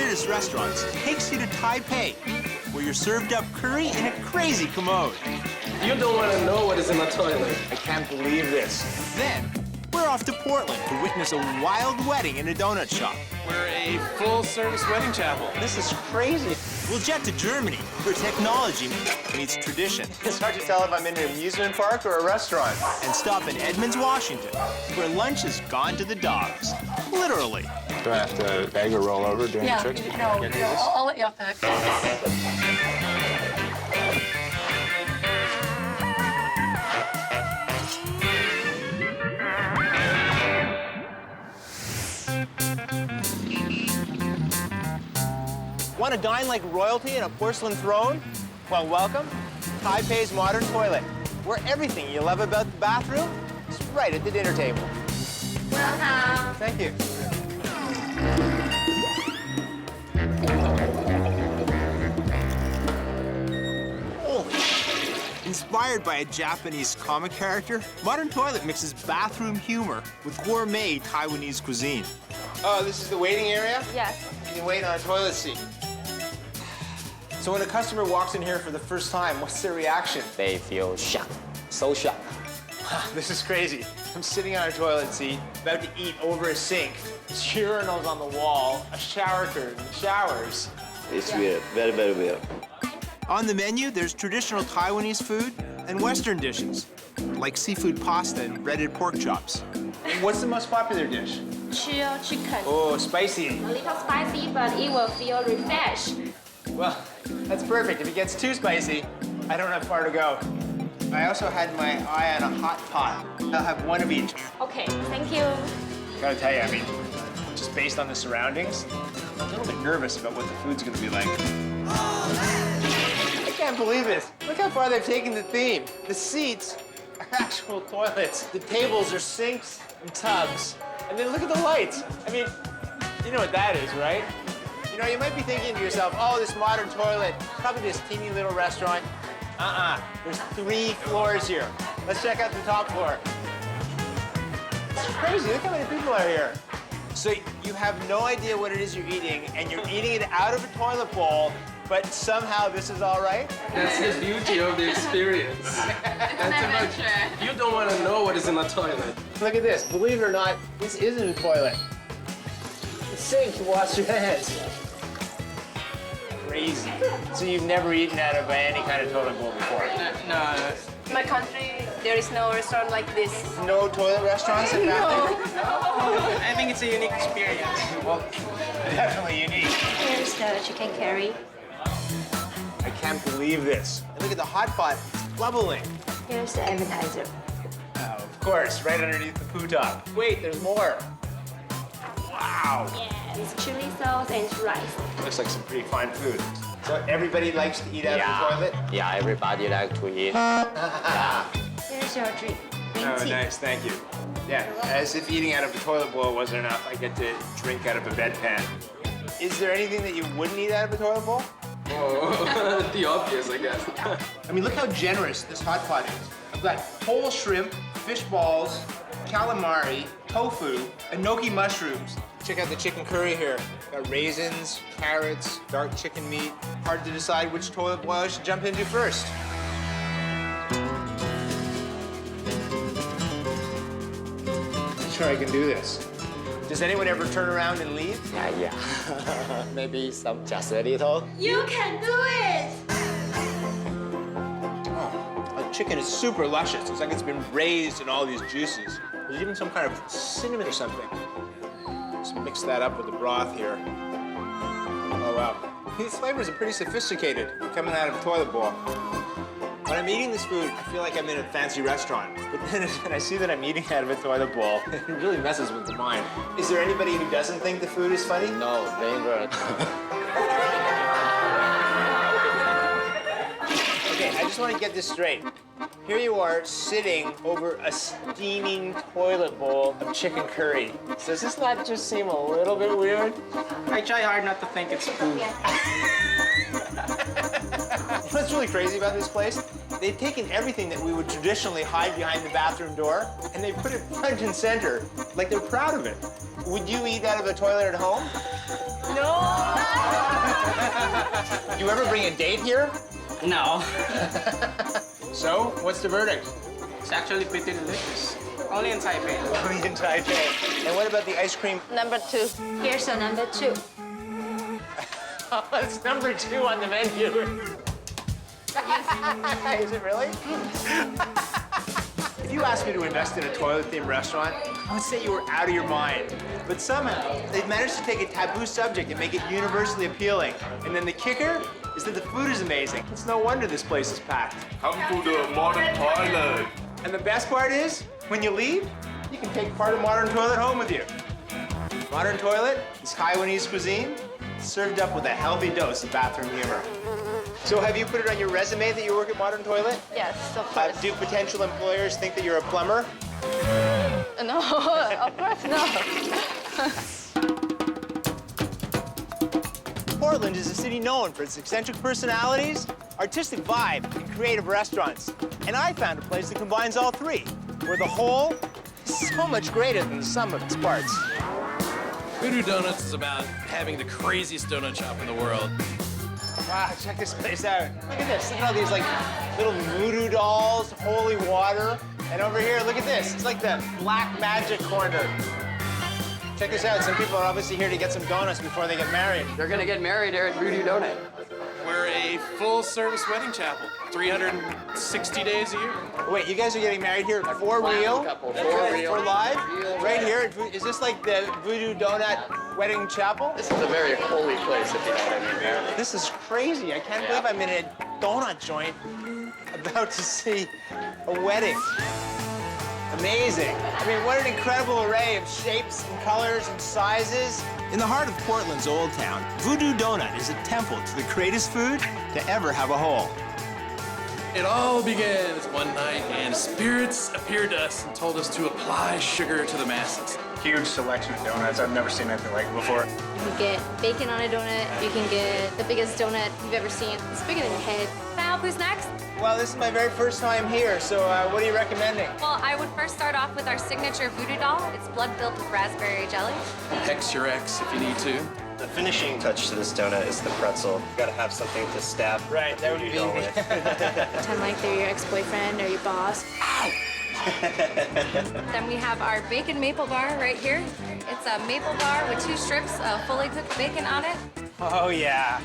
weirdest restaurants takes you to Taipei, where you're served up curry in a crazy commode. You don't want to know what is in the toilet. I can't believe this. Then, we're off to Portland to witness a wild wedding in a donut shop. We're a full-service wedding chapel. This is crazy. We'll jet to Germany, where technology meets tradition. It's hard to tell if I'm in an amusement park or a restaurant. And stop in Edmonds, Washington, where lunch has gone to the dogs. Literally. Do I have to beg or roll over during the trick? No, I'll let you off the hook. Want to dine like royalty in a porcelain throne? Well, welcome to Taipei's modern toilet, where everything you love about the bathroom is right at the dinner table. Welcome. Thank you. Oh. Inspired by a Japanese comic character, Modern Toilet mixes bathroom humor with gourmet Taiwanese cuisine. Oh, this is the waiting area? Yes. You can wait on a toilet seat. So when a customer walks in here for the first time, what's their reaction? They feel shocked, so shocked. This is crazy. I'm sitting on a toilet seat, about to eat over a sink. There's urinals on the wall, a shower curtain, showers. It's weird, very, very weird. On the menu, there's traditional Taiwanese food and Western dishes, like seafood pasta and breaded pork chops. What's the most popular dish? Chill chicken. Oh, spicy. A little spicy, but it will feel refreshed. Well, that's perfect. If it gets too spicy, I don't have far to go. I also had my eye on a hot pot. I'll have one of each. Okay, thank you. Gotta tell you, I mean, just based on the surroundings, I'm a little bit nervous about what the food's gonna be like. I can't believe this. Look how far they've taken the theme. The seats are actual toilets. The tables are sinks and tubs. And then look at the lights. I mean, you know what that is, right? You know, you might be thinking to yourself, oh, this modern toilet, probably this teeny little restaurant. There's 3 floors here. Let's check out the top floor. It's crazy, look how many people are here. So you have no idea what it is you're eating, and you're eating it out of a toilet bowl, but somehow this is all right? That's the beauty of the experience. That's about, you don't want to know what is in the toilet. Look at this, believe it or not, this isn't a toilet. The sink to wash your hands. Crazy. So you've never eaten out of any kind of toilet bowl before? No. In my country, there is no restaurant like this. No toilet restaurants in Bathurst? I think it's a unique experience. Well, definitely unique. Here's the chicken curry. I can't believe this. And look at the hot pot, it's bubbling. Here's the appetizer. Oh, of course, right underneath the poo top. Wait, there's more. Wow. Yeah, it's chili sauce and rice. Looks like some pretty fine food. So everybody likes to eat out of the toilet? Yeah, everybody like to eat. Here's your drink. Green Oh, tea. nice, thank you. Yeah, as if eating out of a toilet bowl wasn't enough, I get to drink out of a bedpan. Is there anything that you wouldn't eat out of a toilet bowl? Oh, the obvious, I guess. I mean, look how generous this hot pot is. I've got whole shrimp, fish balls, calamari, tofu, enoki mushrooms. Check out the chicken curry here. Got raisins, carrots, dark chicken meat. Hard to decide which toilet bowl I should jump into first. I'm sure I can do this. Does anyone ever turn around and leave? Yeah. Maybe some just a little. You can do it! The chicken is super luscious. It's like it's been raised in all these juices. There's even some kind of cinnamon or something. Let's mix that up with the broth here. Oh, wow. These flavors are pretty sophisticated coming out of a toilet bowl. When I'm eating this food, I feel like I'm in a fancy restaurant. But then when I see that I'm eating out of a toilet bowl, it really messes with the mind. Is there anybody who doesn't think the food is funny? No, never. Okay, I just want to get this straight. Here you are sitting over a steaming toilet bowl of chicken curry. Does this not just seem a little bit weird? I try hard not to think it's food. What's really crazy about this place? They've taken everything that we would traditionally hide behind the bathroom door, and they put it front and center, like they're proud of it. Would you eat out of a toilet at home? Do you ever bring a date here? No. So, what's the verdict? It's actually pretty delicious. Only in Taipei. Only in Taipei. And what about the ice cream? Number 2. Here's your number 2. Oh, it's number 2 on the menu. Is it really? If you asked me to invest in a toilet-themed restaurant, I would say you were out of your mind. But somehow, they've managed to take a taboo subject and make it universally appealing. And then the kicker is that the food is amazing. It's no wonder this place is packed. Come to the modern toilet. And the best part is, when you leave, you can take part of Modern Toilet home with you. Modern Toilet is Taiwanese cuisine, served up with a healthy dose of bathroom humor. So have you put it on your resume that you work at Modern Toilet? Yes, of course. Do potential employers think that you're a plumber? No, of course not. Portland is a city known for its eccentric personalities, artistic vibe, and creative restaurants. And I found a place that combines all three, where the whole is so much greater than the sum of its parts. Voodoo Donuts is about having the craziest donut shop in the world. Wow, check this place out. Look at this. Look at all these like little voodoo dolls, holy water. And over here, look at this. It's like the black magic corner. Check this out. Some people are obviously here to get some donuts before they get married. They're gonna get married here at Voodoo Donut. We're a full-service wedding chapel, 360 days a year. Wait, you guys are getting married here for real? Couple, for real. For live? Real. Right here? Is this like the Voodoo Donut wedding chapel? This is a very holy place, if you know what I mean. This is crazy. I can't believe I'm in a donut joint about to see a wedding. Amazing. I mean, what an incredible array of shapes and colors and sizes. In the heart of Portland's Old Town, Voodoo Donut is a temple to the greatest food to ever have a hole. It all began as one night, and spirits appeared to us and told us to apply sugar to the masses. Huge selection of donuts. I've never seen anything like it before. You can get bacon on a donut. You can get the biggest donut you've ever seen. It's bigger than your head. Can I help who's next? Well, this is my very first time here, so what are you recommending? Well, I would first start off with our signature voodoo doll. It's blood-filled with raspberry jelly. Hex your ex if you need to. The finishing touch to this donut is the pretzel. You gotta have something to stab. Right, that would be voodoo doll with. Pretend like they're your ex-boyfriend or your boss. Then we have our bacon maple bar right here. It's a maple bar with 2 strips of fully cooked bacon on it. Oh, yeah.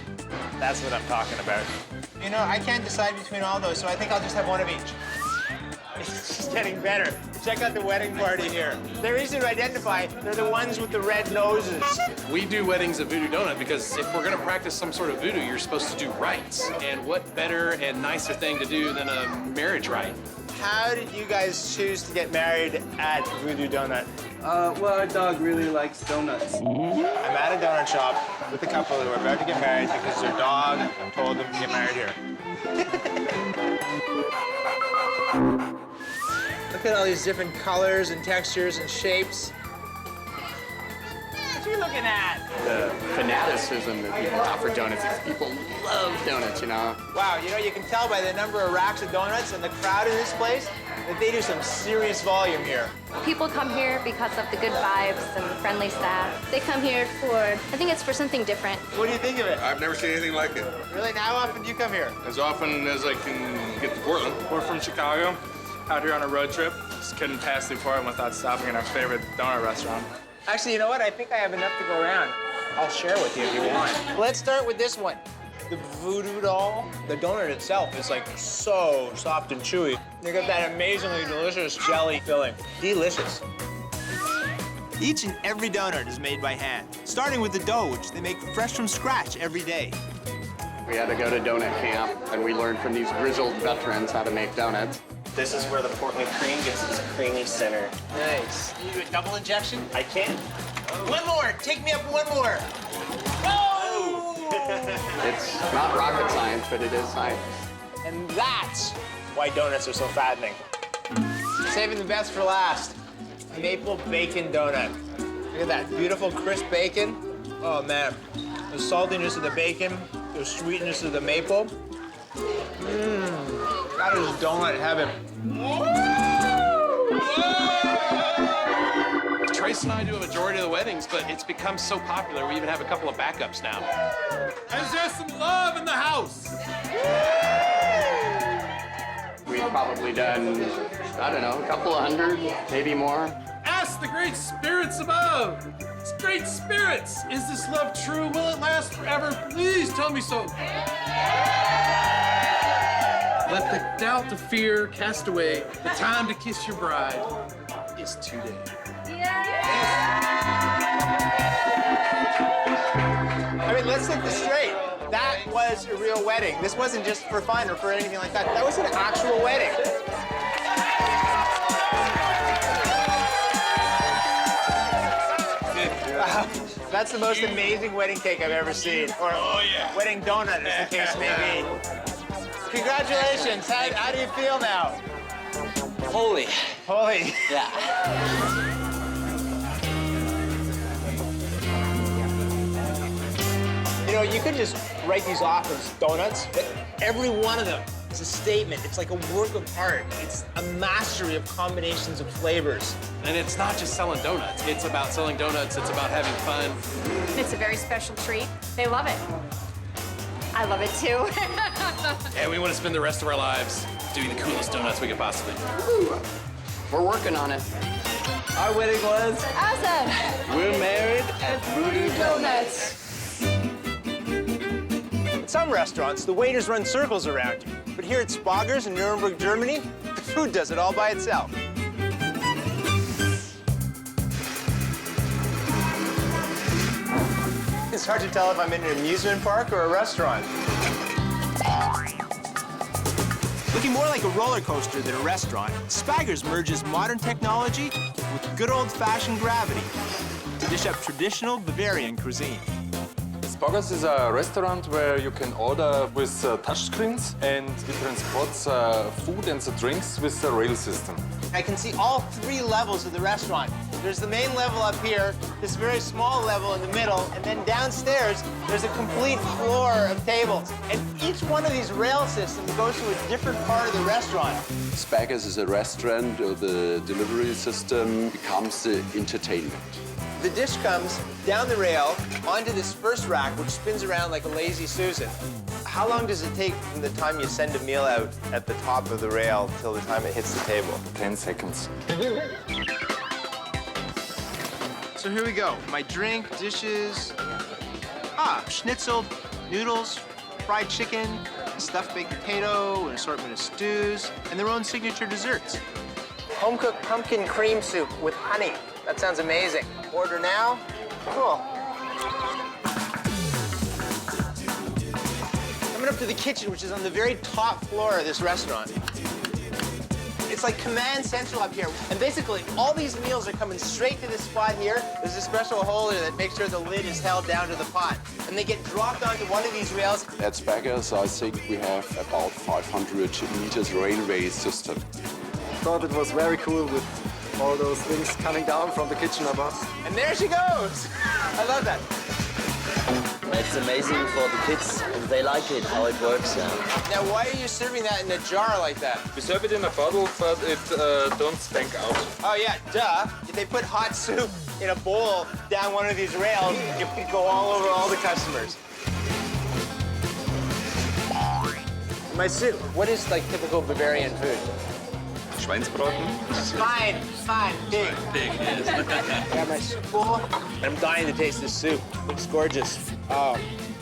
That's what I'm talking about. You know, I can't decide between all those, so I think I'll just have one of each. It's just getting better. Check out the wedding party here. They're easy to identify. They're the ones with the red noses. We do weddings at Voodoo Donut because if we're gonna practice some sort of voodoo, you're supposed to do rites. And what better and nicer thing to do than a marriage rite? How did you guys choose to get married at Voodoo Donut? Well, our dog really likes donuts. I'm at a donut shop with a couple who are about to get married because their dog told them to get married here. Look at all these different colors and textures and shapes. What are you looking at? The fanaticism that people have for donuts. People love donuts, you know. Wow, you know, you can tell by the number of racks of donuts and the crowd in this place that they do some serious volume here. People come here because of the good vibes and the friendly staff. They come here for, I think it's for something different. What do you think of it? I've never seen anything like it. Really? Now, how often do you come here? As often as I can get to Portland. We're from Chicago, out here on a road trip. Just couldn't pass through Portland without stopping in our favorite donut restaurant. Actually, you know what? I think I have enough to go around. I'll share with you if you want. Let's start with this one. The voodoo doll. The donut itself is like so soft and chewy. You got that amazingly delicious jelly filling. Delicious. Each and every donut is made by hand, starting with the dough, which they make fresh from scratch every day. We had to go to donut camp, and we learned from these grizzled veterans how to make donuts. This is where the Portland cream gets its creamy center. Nice. You do a double injection? I can. One more. Take me up one more. It's not rocket science, but it is science. And that's why donuts are so fattening. Saving the best for last. Maple bacon donut. Look at that beautiful crisp bacon. Oh man, the saltiness of the bacon, the sweetness of the maple. That is donut heaven. Trace Grace and I do a majority of the weddings, but it's become so popular, we even have a couple of backups now. Is there some love in the house? We've probably done, I don't know, a couple of hundred, maybe more. Ask the great spirits above. Great spirits, is this love true? Will it last forever? Please tell me so. Let the doubt, the fear cast away. The time to kiss your bride is today. I mean, let's set this straight. That was a real wedding. This wasn't just for fun or for anything like that. That was an actual wedding. Wow. That's the most amazing wedding cake I've ever seen. Or wedding donut, as the case may be. Congratulations. How do you feel now? Holy. Holy. Yeah. You know, you could just write these off as donuts, but every one of them is a statement. It's like a work of art. It's a mastery of combinations of flavors. And it's not just selling donuts. It's about selling donuts. It's about having fun. It's a very special treat. They love it. I love it too. And we want to spend the rest of our lives doing the coolest donuts we could possibly do. We're working on it. Our wedding was Awesome. we're married at Voodoo Donuts. At some restaurants, the waiters run circles around you. But here at Spaggers in Nuremberg, Germany, the food does it all by itself. It's hard to tell if I'm in an amusement park or a restaurant. Looking more like a roller coaster than a restaurant, Spaggers merges modern technology with good old-fashioned gravity to dish up traditional Bavarian cuisine. Spaggers is a restaurant where you can order with touchscreens, and it transports food and the drinks with the rail system. I can see all three levels of the restaurant. There's the main level up here, this very small level in the middle, and then downstairs, there's a complete floor of tables. And each one of these rail systems goes to a different part of the restaurant. Spaggers is a restaurant, the delivery system becomes the entertainment. The dish comes down the rail onto this first rack, which spins around like a lazy Susan. How long does it take from the time you send a meal out at the top of the rail till the time it hits the table? 10 seconds. So here we go. My drink, dishes. Schnitzel, noodles, fried chicken, stuffed baked potato, an assortment of stews, and their own signature desserts. Home-cooked pumpkin cream soup with honey. That sounds amazing. Order now? Cool. Coming up to the kitchen, which is on the very top floor of this restaurant. It's like command central up here. And basically, all these meals are coming straight to this spot here. There's a special holder that makes sure the lid is held down to the pot. And they get dropped onto one of these rails. At Spaggers, I think we have about 500 meters railway system. Thought it was very cool with all those things coming down from the kitchen above. And there she goes. I love that. It's amazing for the kids. They like it, how it works. Now, why are you serving that in a jar like that? We serve it in a bottle, but it don't stank out. Oh, yeah, duh. If they put hot soup in a bowl down one of these rails, it could go all over all the customers. My soup. What is, like, typical Bavarian food? Schweinsbraten. Fine, big. Big, yes. I got my spool, and I'm dying to taste this soup. Looks gorgeous. Oh,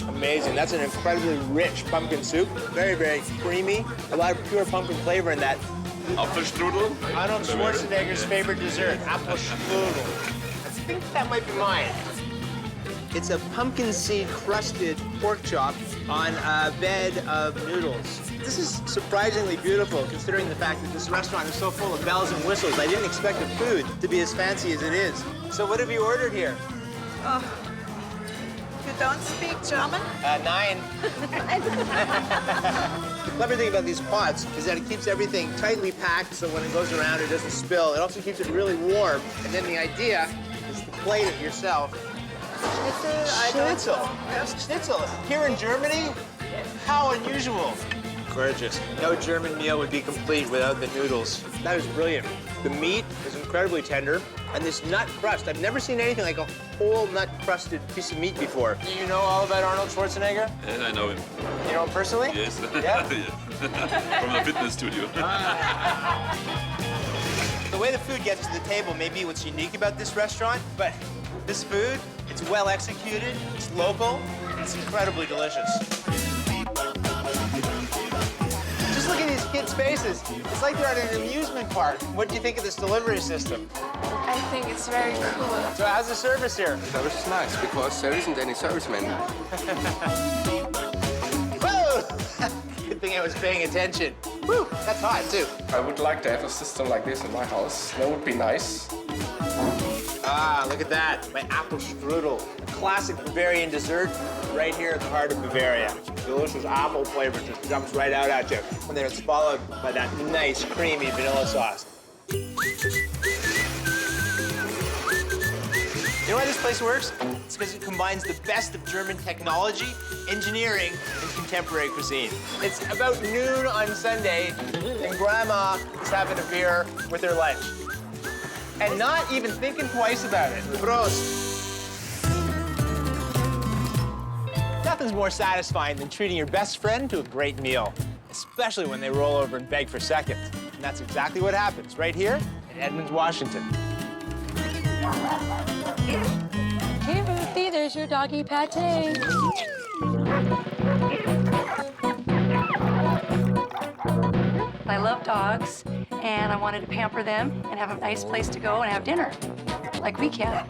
amazing. That's an incredibly rich pumpkin soup. Very, very creamy. A lot of pure pumpkin flavor in that. Apfelstrudel. Arnold Schwarzenegger's favorite dessert, Apfelstrudel. I think that might be mine. It's a pumpkin seed crusted pork chop on a bed of noodles. This is surprisingly beautiful considering the fact that this restaurant is so full of bells and whistles. I didn't expect the food to be as fancy as it is. So what have you ordered here? Oh, you don't speak German? 9. The clever thing about these pots is that it keeps everything tightly packed so when it goes around it doesn't spill. It also keeps it really warm. And then the idea is to plate it yourself. Schnitzel. Schnitzel. Here in Germany? How unusual. Gorgeous. No German meal would be complete without the noodles. That is brilliant. The meat is incredibly tender, and this nut crust. I've never seen anything like a whole nut-crusted piece of meat before. Do you know all about Arnold Schwarzenegger? Yes, I know him. You know him personally? Yes. Yeah? From the fitness studio. The way the food gets to the table may be what's unique about this restaurant, but this food, it's well executed, it's local, it's incredibly delicious. Just look at these kids' faces. It's like they're at an amusement park. What do you think of this delivery system? I think it's very cool. So how's the service here? Service is nice because there isn't any service menu. Whoa! Good thing I was paying attention. Woo, that's hot too. I would like to have a system like this in my house. That would be nice. Ah, look at that. My apple strudel. A classic Bavarian dessert right here in the heart of Bavaria. Delicious apple flavor just jumps right out at you. And then it's followed by that nice, creamy vanilla sauce. You know why this place works? It's because it combines the best of German technology, engineering, and contemporary cuisine. It's about noon on Sunday, and Grandma is having a beer with her lunch. And not even thinking twice about it. Prost. Nothing's more satisfying than treating your best friend to a great meal, especially when they roll over and beg for seconds. And that's exactly what happens right here in Edmonds, Washington. Hey, Ruthie, there's your doggy pate. I love dogs, and I wanted to pamper them and have a nice place to go and have dinner, like we can.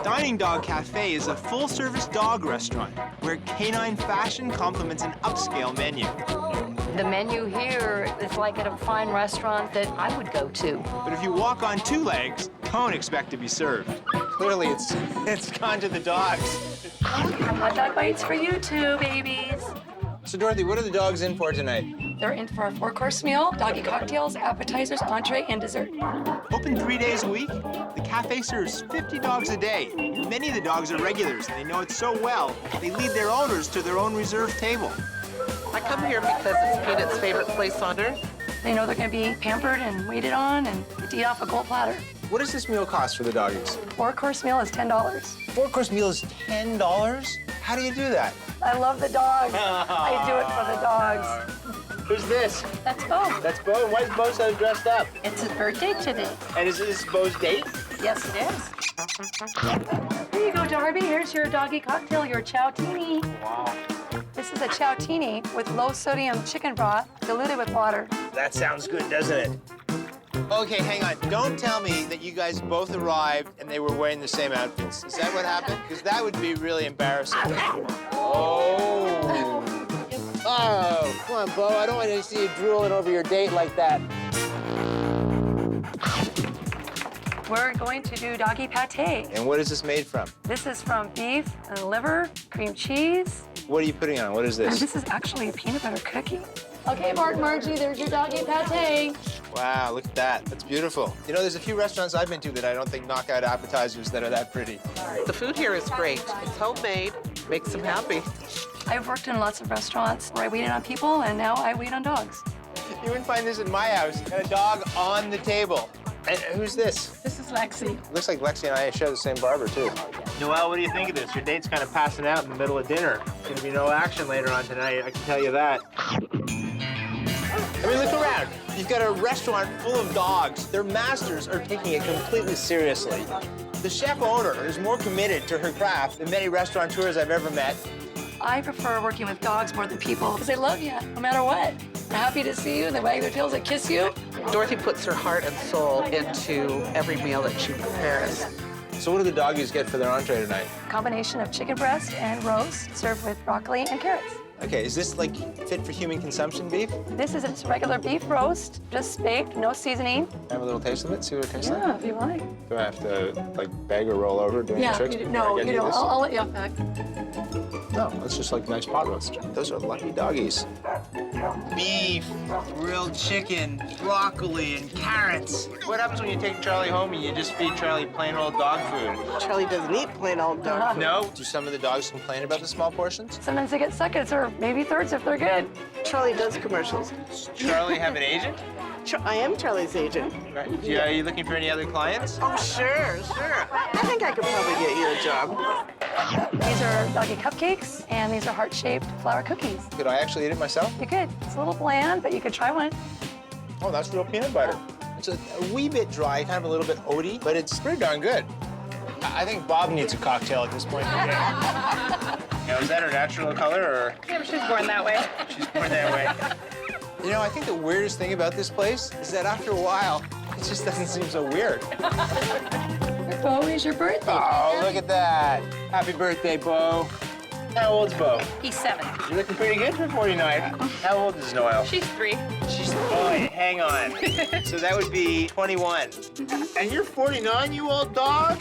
Dining Dog Cafe is a full-service dog restaurant where canine fashion complements an upscale menu. The menu here is like at a fine restaurant that I would go to. But if you walk on two legs, don't expect to be served. Clearly, it's gone to the dogs. Hot dog bites for you too, babies. So, Dorothy, what are the dogs in for tonight? They're in for a 4-course meal, doggy cocktails, appetizers, entree, and dessert. Open 3 days a week, the cafe serves 50 dogs a day. Many of the dogs are regulars, and they know it so well, they lead their owners to their own reserved table. I come here because it's Peanut's favorite place on earth. They know they're going to be pampered and waited on and get to eat off a gold platter. What does this meal cost for the doggies? 4-course meal is $10. 4-course meal is $10? How do you do that? I love the dogs. I do it for the dogs. Who's this? That's Bo. That's Bo. Why is Bo so dressed up? It's his birthday today. And is this Bo's date? Yes, it is. Here you go, Darby. Here's your doggy cocktail, your chowtini. Wow. This is a chowtini with low-sodium chicken broth diluted with water. That sounds good, doesn't it? Okay, hang on. Don't tell me that you guys both arrived and they were wearing the same outfits. Is that what happened? Because that would be really embarrassing. Oh. Oh, come on, Bo. I don't want to see you drooling over your date like that. We're going to do doggy pate. And what is this made from? This is from beef and liver, cream cheese. What are you putting on? What is And this? this is actually a peanut butter cookie. Okay, Mark, Margie, there's your doggy pate. Wow, look at that. That's beautiful. You know, there's a few restaurants I've been to that I don't think knock out appetizers that are that pretty. The food here is great. It's homemade, makes them happy. I've worked in lots of restaurants where I waited on people, and now I wait on dogs. You wouldn't find this in my house. Got a dog on the table. And who's this? This is Lexi. Looks like Lexi and I share the same barber, too. Noelle, what do you think of this? Your date's kind of passing out in the middle of dinner. There's gonna be no action later on tonight, I can tell you that. I mean, look around. You've got a restaurant full of dogs. Their masters are taking it completely seriously. The chef owner is more committed to her craft than many restaurateurs I've ever met. I prefer working with dogs more than people because they love you no matter what. They're happy to see you, they wag their tails, they kiss you. Dorothy puts her heart and soul into every meal that she prepares. So what do the doggies get for their entree tonight? A combination of chicken breast and roast served with broccoli and carrots. Okay, is this like fit for human consumption beef? This is just regular beef roast, just baked, no seasoning. Have a little taste of it, see what it tastes like? Yeah, if you like. Do I have to like beg or roll over doing the tricks? No, you don't. I'll let you off that. No, that's just like nice pot roast. Those are lucky doggies. Beef, grilled chicken, broccoli, and carrots. What happens when you take Charlie home and you just feed Charlie plain old dog food? Charlie doesn't eat plain old dog food. No? Do some of the dogs complain about the small portions? Sometimes they get seconds or maybe thirds if they're good. Charlie does commercials. Does Charlie have an agent? I am Charlie's agent. Right. Yeah, are you looking for any other clients? Oh, sure. I think I could probably get you a job. These are doggy cupcakes, and these are heart-shaped flour cookies. Could I actually eat it myself? You could. It's a little bland, but you could try one. Oh, that's real peanut butter. It's a wee bit dry, kind of a little bit oaty, but it's pretty darn good. I think Bob needs a cocktail at this point in the game. Now, is that her natural color, or? Yeah, she's born that way. She's born that way. You know, I think the weirdest thing about this place is that after a while, it just doesn't seem so weird. Bo, is your birthday. Oh, look at that. Happy birthday, Bo. How old's Bo? He's 7. You're looking pretty good for 49. How old is Noelle? She's 3. Boy, hang on. So that would be 21. And you're 49, you old dog?